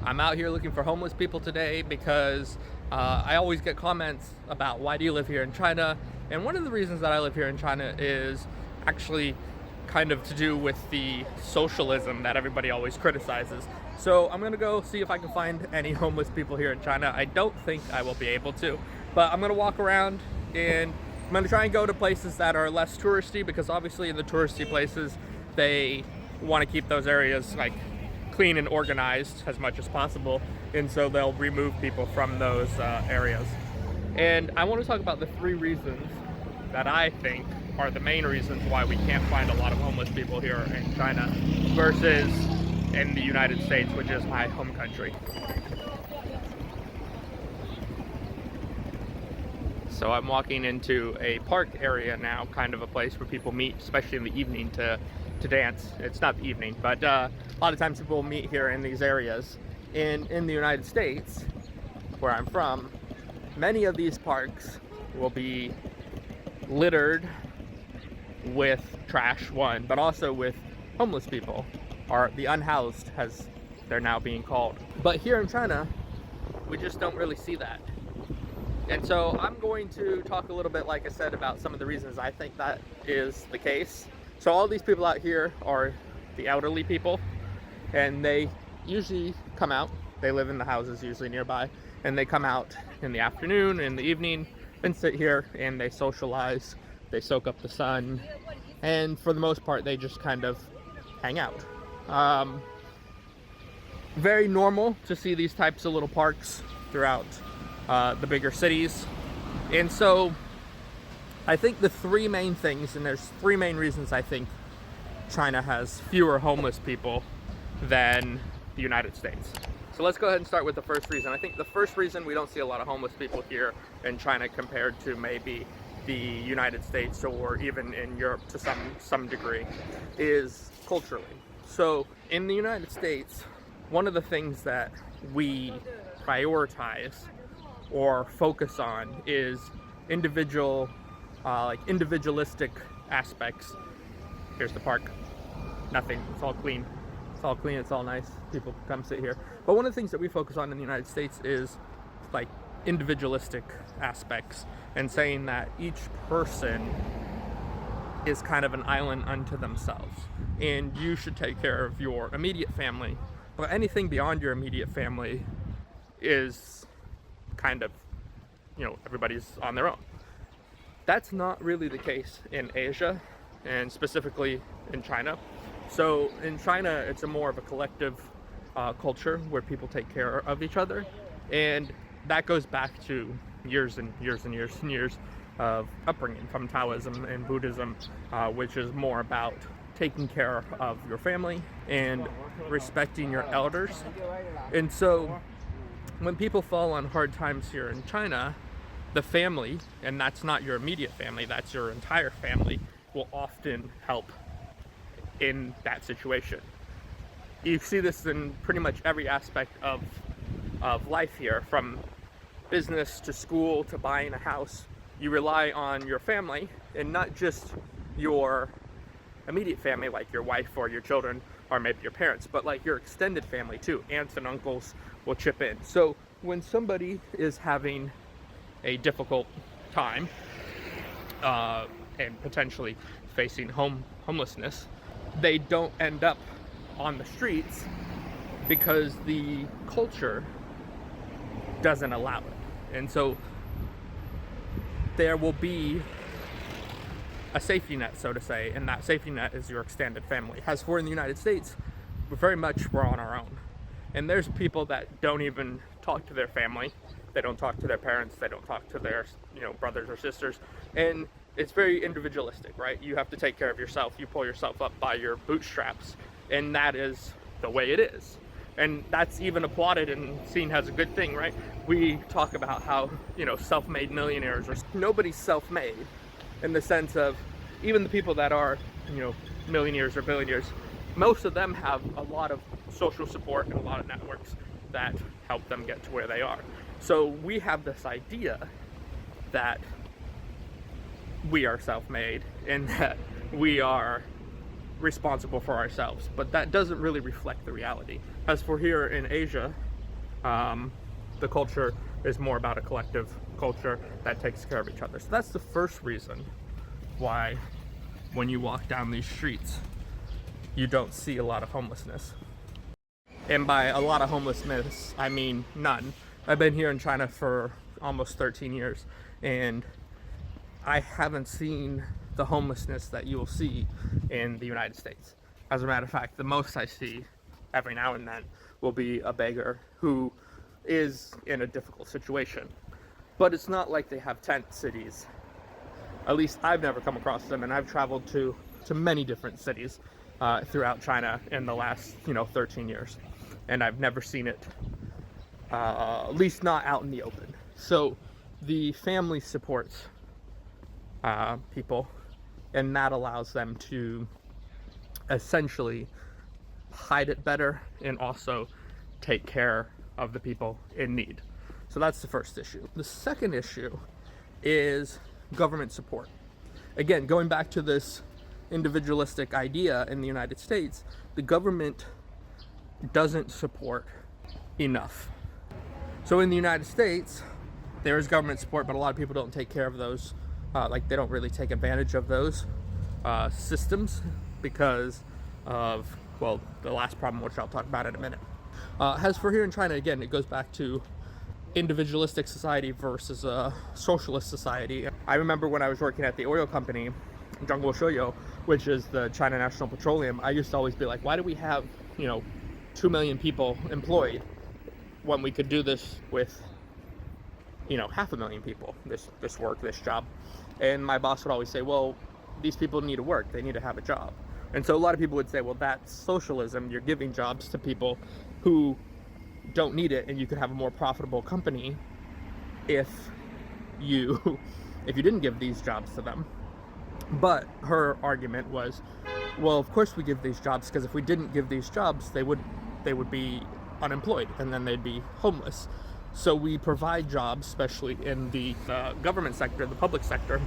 I'm out here looking for homeless people today because I always get comments about why do you live here in China? And one of the reasons that I live here in China is actually kind of to do with the socialism that everybody always criticizes. So I'm gonna go see if I can find any homeless people here in China. I don't think I will be able to, but I'm gonna walk around and I'm gonna try and go to places that are less touristy, because obviously in the touristy places they want to keep those areas like clean and organized as much as possible, and so they'll remove people from those areas. And I want to talk about the 3 reasons that I think are the main reasons why we can't find a lot of homeless people here in China versus in the United States, which is my home country. So I'm walking into a park area now, kind of a place where people meet, especially in the evening, to dance. It's not the evening, but a lot of times people meet here in these areas. And in the United States, where I'm from, many of these parks will be littered with trash, one, but also with homeless people, or the unhoused, as they're now being called. But here in China, we just don't really see that. And so I'm going to talk a little bit, like I said, about some of the reasons I think that is the case. So all these people out here are the elderly people, and they usually come out. They live in the houses usually nearby, and they come out in the afternoon, in the evening, and sit here and they socialize, they soak up the sun, and for the most part they just kind of hang out. Very normal to see these types of little parks throughout the bigger cities. And so I think the 3 main things, and there's 3 main reasons I think China has fewer homeless people than the United States. So let's go ahead and start with the first reason. I think the first reason we don't see a lot of homeless people here in China compared to maybe the United States or even in Europe to some degree is culturally. So in the United States, one of the things that we prioritize or focus on is individualistic aspects. Here's the park. Nothing. It's all clean. It's all clean. It's all nice. People come sit here. But one of the things that we focus on in the United States is like individualistic aspects, and saying that each person is kind of an island unto themselves, and you should take care of your immediate family, but anything beyond your immediate family is kind of, everybody's on their own. That's not really the case in Asia, and specifically in China. So in China, it's more of a collective culture where people take care of each other, and that goes back to years and years and years and years of upbringing from Taoism and Buddhism, which is more about taking care of your family and respecting your elders. And so when people fall on hard times here in China, the family, and that's not your immediate family, that's your entire family, will often help in that situation. You see this in pretty much every aspect of life here, from business to school to buying a house. You rely on your family, and not just your immediate family like your wife or your children or maybe your parents, but like your extended family too. Aunts and uncles will chip in. So when somebody is having a difficult time and potentially facing homelessness, they don't end up on the streets because the culture doesn't allow it. And so there will be a safety net, so to say, and that safety net is your extended family. As for in the United States, we're on our own. And there's people that don't even talk to their family. They don't talk to their parents. They don't talk to their, brothers or sisters. And it's very individualistic, right? You have to take care of yourself. You pull yourself up by your bootstraps. And that is the way it is. And that's even applauded and seen as a good thing, right? We talk about how, self-made millionaires, or nobody's self-made in the sense of, even the people that are, millionaires or billionaires, most of them have a lot of social support and a lot of networks that help them get to where they are. So we have this idea that we are self-made and that we are responsible for ourselves, but that doesn't really reflect the reality. As for here in Asia, The culture is more about a collective culture that takes care of each other. So that's the first reason why when you walk down these streets, you don't see a lot of homelessness. And by a lot of homelessness, I mean none. I've been here in China for almost 13 years, and I haven't seen the homelessness that you will see in the United States. As a matter of fact, the most I see every now and then will be a beggar who is in a difficult situation. But it's not like they have tent cities. At least I've never come across them, and I've traveled to many different cities throughout China in the last 13 years, and I've never seen it, at least not out in the open. So the family supports people, and that allows them to essentially hide it better and also take care of the people in need. So that's the first issue. The second issue is government support. Again, going back to this individualistic idea in the United States, the government doesn't support enough. So in the United States, there is government support, but a lot of people don't take care of those. They don't really take advantage of those systems because of, well, the last problem, which I'll talk about in a minute. As for here in China, again, it goes back to individualistic society versus a socialist society. I remember when I was working at the oil company, Zhangguo Shouyo, which is the China National Petroleum, I used to always be like, why do we have, 2 million people employed when we could do this with, 500,000 people, this work, this job? And my boss would always say, well, these people need to work, they need to have a job. And so a lot of people would say, well, that's socialism. You're giving jobs to people who don't need it, and you could have a more profitable company if you didn't give these jobs to them. But her argument was, well, of course we give these jobs, because if we didn't give these jobs, they would be unemployed, and then they'd be homeless. So we provide jobs, especially in the government sector, the public sector.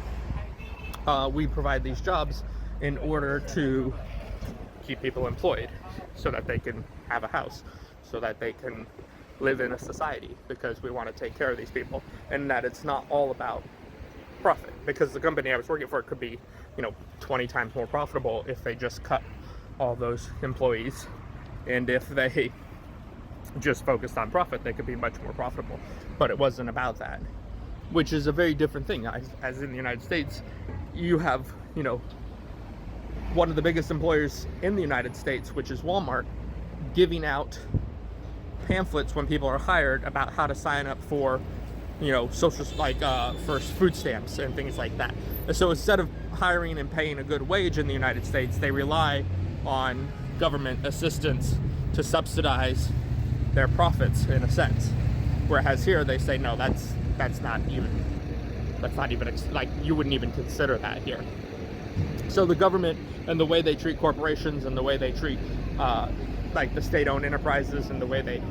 We provide these jobs in order to keep people employed so that they can have a house, so that they can live in a society, because we want to take care of these people, and that it's not all about profit, because the company I was working for could be 20 times more profitable if they just cut all those employees, and if they just focused on profit, they could be much more profitable. But it wasn't about that, which is a very different thing. As in the United States, you have one of the biggest employers in the United States, which is Walmart, giving out pamphlets when people are hired about how to sign up for social, for food stamps and things like that. And so instead of hiring and paying a good wage in the United States, they rely on government assistance to subsidize their profits, in a sense. Whereas here they say, no, that's not even you wouldn't even consider that here. So the government and the way they treat corporations and the way they treat the state-owned enterprises and the way they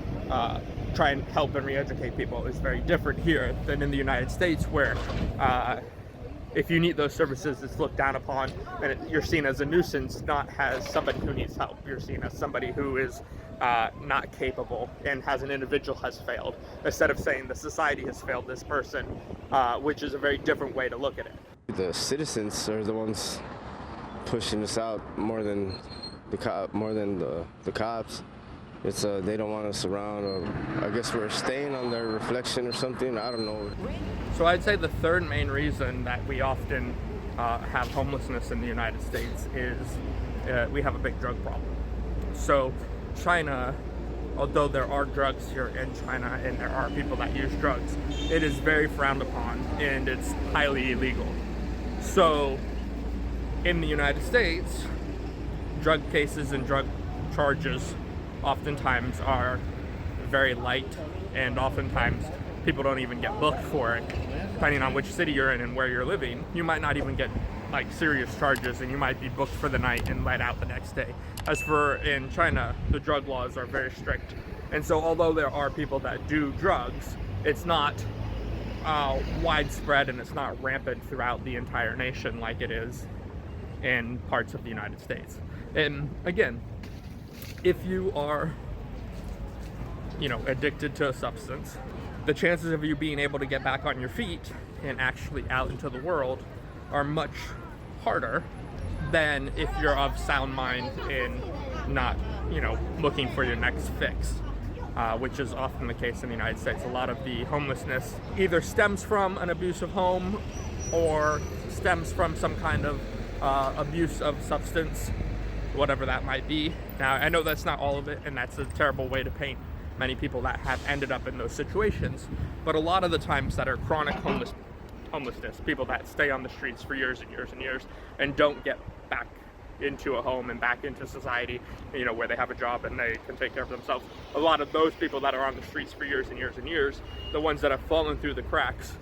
try and help and re-educate people is very different here than in the United States, where if you need those services, it's looked down upon, and you're seen as a nuisance, not as somebody who needs help. You're seen as somebody who is not capable, and as an individual has failed, instead of saying the society has failed this person, which is a very different way to look at it. The citizens are the ones pushing us out more than the cops. It's they don't want us around, or I guess we're staying on their reflection or something. I don't know. So I'd say the third main reason that we often have homelessness in the United States is we have a big drug problem. So China, although there are drugs here in China and there are people that use drugs, it is very frowned upon and it's highly illegal. So in the United States, drug cases and drug charges oftentimes are very light, and oftentimes people don't even get booked for it. Depending on which city you're in and where you're living, you might not even get serious charges, and you might be booked for the night and let out the next day. As for in China, the drug laws are very strict, and so although there are people that do drugs, it's not widespread and it's not rampant throughout the entire nation like it is in parts of the United States. And again, if you are addicted to a substance, the chances of you being able to get back on your feet and actually out into the world are much harder than if you're of sound mind and not, looking for your next fix, which is often the case in the United States. A lot of the homelessness either stems from an abusive home or stems from some kind of abuse of substance, whatever that might be. Now, I know that's not all of it, and that's a terrible way to paint many people that have ended up in those situations, but a lot of the times that are chronic homelessness, people that stay on the streets for years and years and years and don't get back into a home and back into society, where they have a job and they can take care of themselves. A lot of those people that are on the streets for years and years and years, the ones that have fallen through the cracks,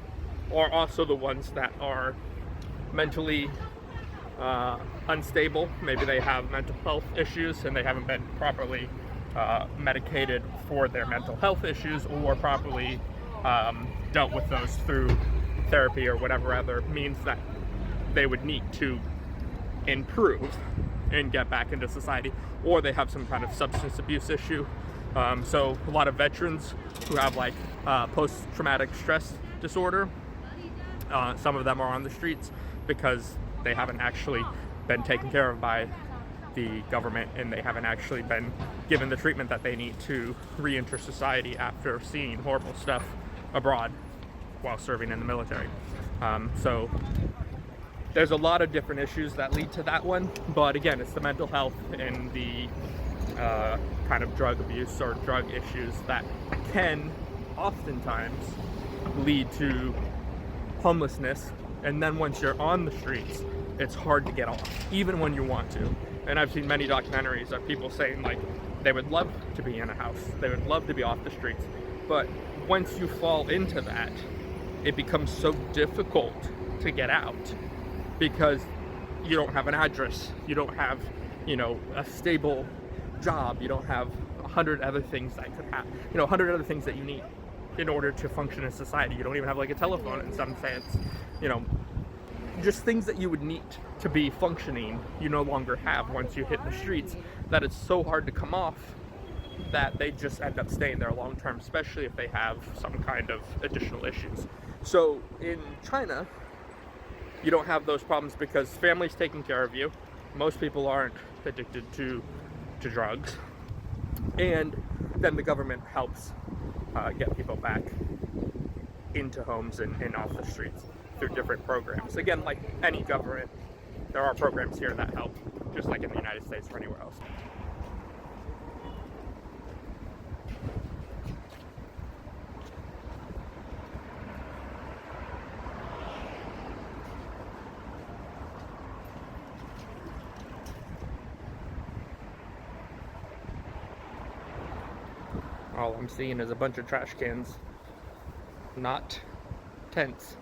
are also the ones that are mentally unstable. Maybe they have mental health issues and they haven't been properly medicated for their mental health issues, or properly dealt with those through therapy or whatever other means that they would need to improve and get back into society, or they have some kind of substance abuse issue. So a lot of veterans who have like post-traumatic stress disorder, some of them are on the streets because they haven't actually been taken care of by the government, and they haven't actually been given the treatment that they need to re-enter society after seeing horrible stuff abroad while serving in the military. So there's a lot of different issues that lead to that one, but again, it's the mental health and the kind of drug abuse or drug issues that can oftentimes lead to homelessness. And then once you're on the streets, it's hard to get off, even when you want to. And I've seen many documentaries of people saying like they would love to be in a house, they would love to be off the streets, but once you fall into that, it becomes so difficult to get out because you don't have an address, you don't have, a stable job, you don't have 100 other things that could happen, 100 other things that you need in order to function in society. You don't even have like a telephone in some sense, just things that you would need to be functioning, you no longer have once you hit the streets, that it's so hard to come off that they just end up staying there long term, especially if they have some kind of additional issues. So in China, you don't have those problems because family's taking care of you. Most people aren't addicted to drugs. And then the government helps get people back into homes and off the streets through different programs. Again, like any government, there are programs here that help, just like in the United States or anywhere else. All I'm seeing is a bunch of trash cans, not tents.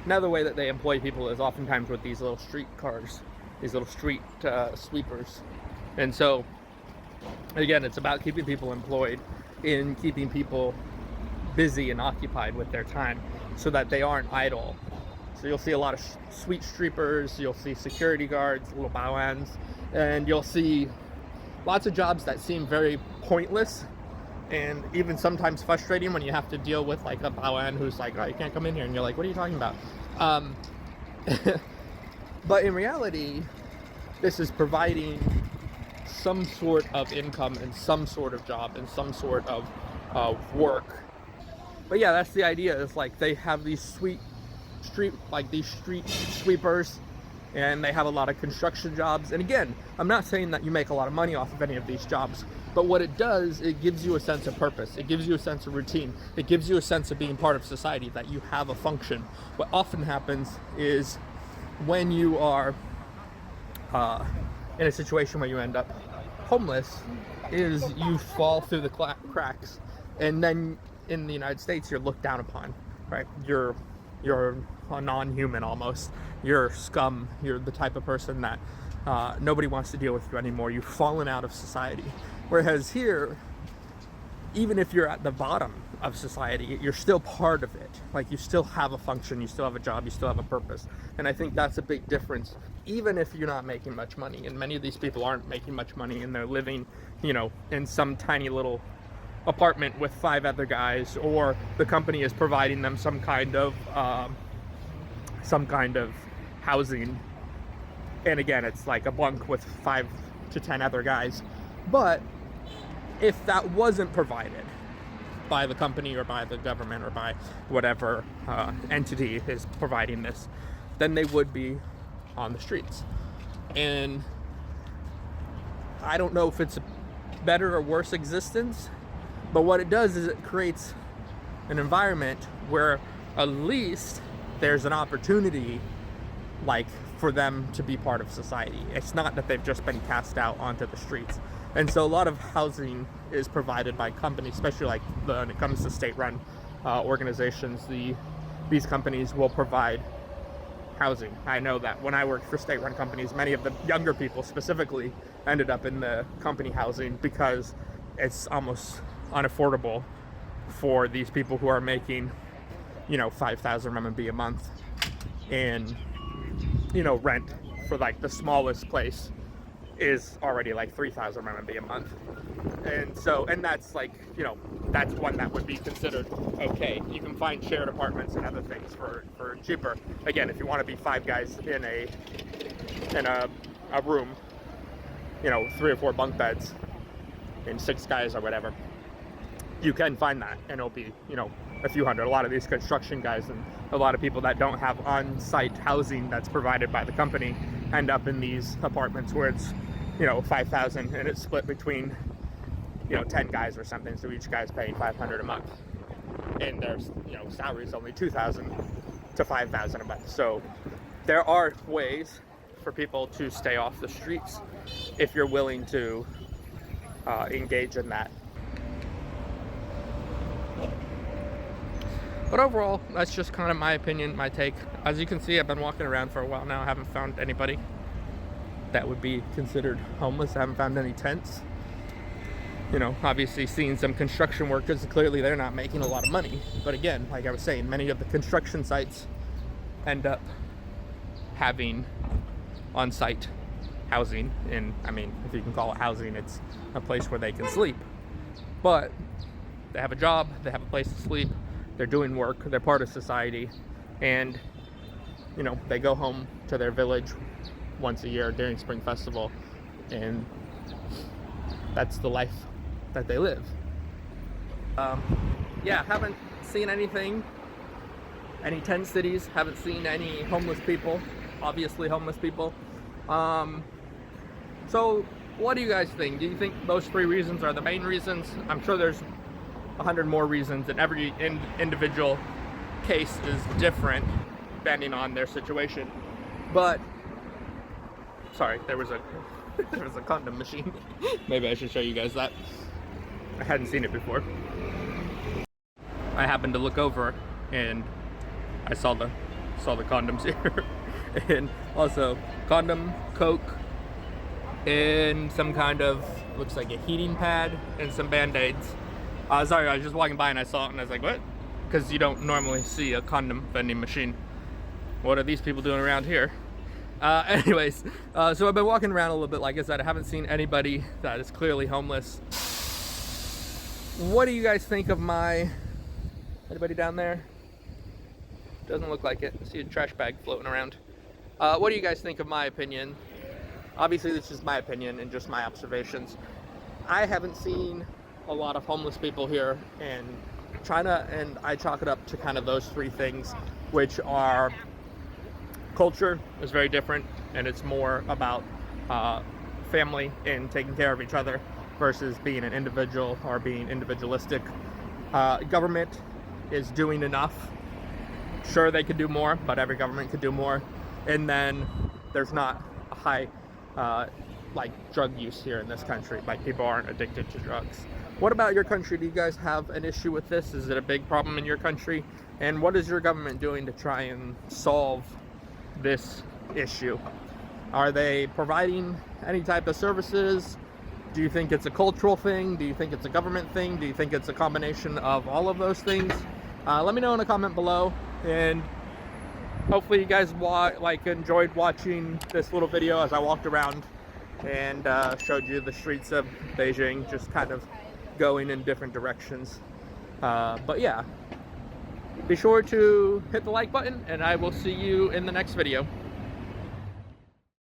Another way that they employ people is oftentimes with these little street cars, these little street sweepers. And so, again, it's about keeping people employed and keeping people busy and occupied with their time so that they aren't idle. So you'll see a lot of street sweepers, you'll see security guards, little bowans, and you'll see lots of jobs that seem very pointless and even sometimes frustrating when you have to deal with like a baoan who's like, oh, you can't come in here, and you're like, what are you talking about? But in reality, this is providing some sort of income and some sort of job and some sort of work. But yeah, that's the idea. It's like they have these street sweepers, and they have a lot of construction jobs. And again, I'm not saying that you make a lot of money off of any of these jobs, but what it does, it gives you a sense of purpose. It gives you a sense of routine. It gives you a sense of being part of society, that you have a function. What often happens is when you are in a situation where you end up homeless, is you fall through the cracks, and then in the United States, you're looked down upon, right? You're a non-human almost. You're scum. You're the type of person that nobody wants to deal with you anymore. You've fallen out of society. Whereas here, even if you're at the bottom of society, you're still part of it. Like, you still have a function, you still have a job, you still have a purpose. And I think that's a big difference even if you're not making much money, and many of these people aren't making much money, and they're living, you know, in some tiny little apartment with 5 other guys, or the company is providing them some kind of housing, and again, it's like a bunk with 5 to 10 other guys. But if that wasn't provided by the company or by the government or by whatever entity is providing this, then they would be on the streets. And I don't know if it's a better or worse existence, but what it does is it creates an environment where at least there's an opportunity, like, for them to be part of society. It's not that they've just been cast out onto the streets. And so a lot of housing is provided by companies, especially like when it comes to state-run organizations. These companies will provide housing. I know that when I worked for state-run companies, many of the younger people specifically ended up in the company housing because it's almost unaffordable for these people who are making, you know, 5,000 RMB a month, and, you know, rent for like the smallest place is already like 3,000 RMB a month. And so, and that's like, you know, that's one that would be considered okay. You can find shared apartments and other things for cheaper. Again, if you want to be 5 guys in a room, you know, 3 or 4 bunk beds and 6 guys or whatever, you can find that, and it'll be, you know, a few hundred. A lot of these construction guys and a lot of people that don't have on-site housing that's provided by the company end up in these apartments where it's, you know, 5,000 and it's split between, you know, 10 guys or something, so each guy's paying 500 a month, and their, you know, salary is only 2,000 to 5,000 a month. So there are ways for people to stay off the streets if you're willing to engage in that. But overall, that's just kind of my opinion, my take. As you can see, I've been walking around for a while now. I haven't found anybody that would be considered homeless. I haven't found any tents. You know, obviously seeing some construction workers, clearly they're not making a lot of money. But again, like I was saying, many of the construction sites end up having on-site housing. And I mean, if you can call it housing, it's a place where they can sleep. But they have a job, they have a place to sleep, they're doing work, they're part of society, and, you know, they go home to their village once a year during Spring Festival, and that's the life that they live. Yeah, haven't seen anything, any tent cities, haven't seen any homeless people, obviously homeless people. So what do you guys think? Do you think those 3 reasons are the main reasons? I'm sure there's 100 more reasons, and every individual case is different depending on their situation. But sorry, there was a condom machine. Maybe I should show you guys that. I hadn't seen it before. I happened to look over and I saw the condoms here. And also condom, Coke, and some kind of, looks like a heating pad, and some Band-Aids. Sorry, I was just walking by and I saw it and I was like, what? Because you don't normally see a condom vending machine. What are these people doing around here? Anyways, so I've been walking around a little bit. Like I said, I haven't seen anybody that is clearly homeless. What do you guys think of anybody down there? Doesn't look like it. I see a trash bag floating around. What do you guys think of my opinion? Obviously, this is my opinion and just my observations. I haven't seen a lot of homeless people here in China, and I chalk it up to kind of those 3 things, which are culture is very different, and it's more about family and taking care of each other versus being an individual or being individualistic. Government is doing enough. Sure, they could do more, but every government could do more. And then there's not a high like drug use here in this country. Like, people aren't addicted to drugs. What about your country? Do you guys have an issue with this? Is it a big problem in your country? And what is your government doing to try and solve this issue? Are they providing any type of services? Do you think it's a cultural thing? Do you think it's a government thing? Do you think it's a combination of all of those things? Let me know in a comment below. And hopefully you guys enjoyed watching this little video as I walked around and showed you the streets of Beijing, just kind of going in different directions. But yeah, be sure to hit the like button, and I will see you in the next video.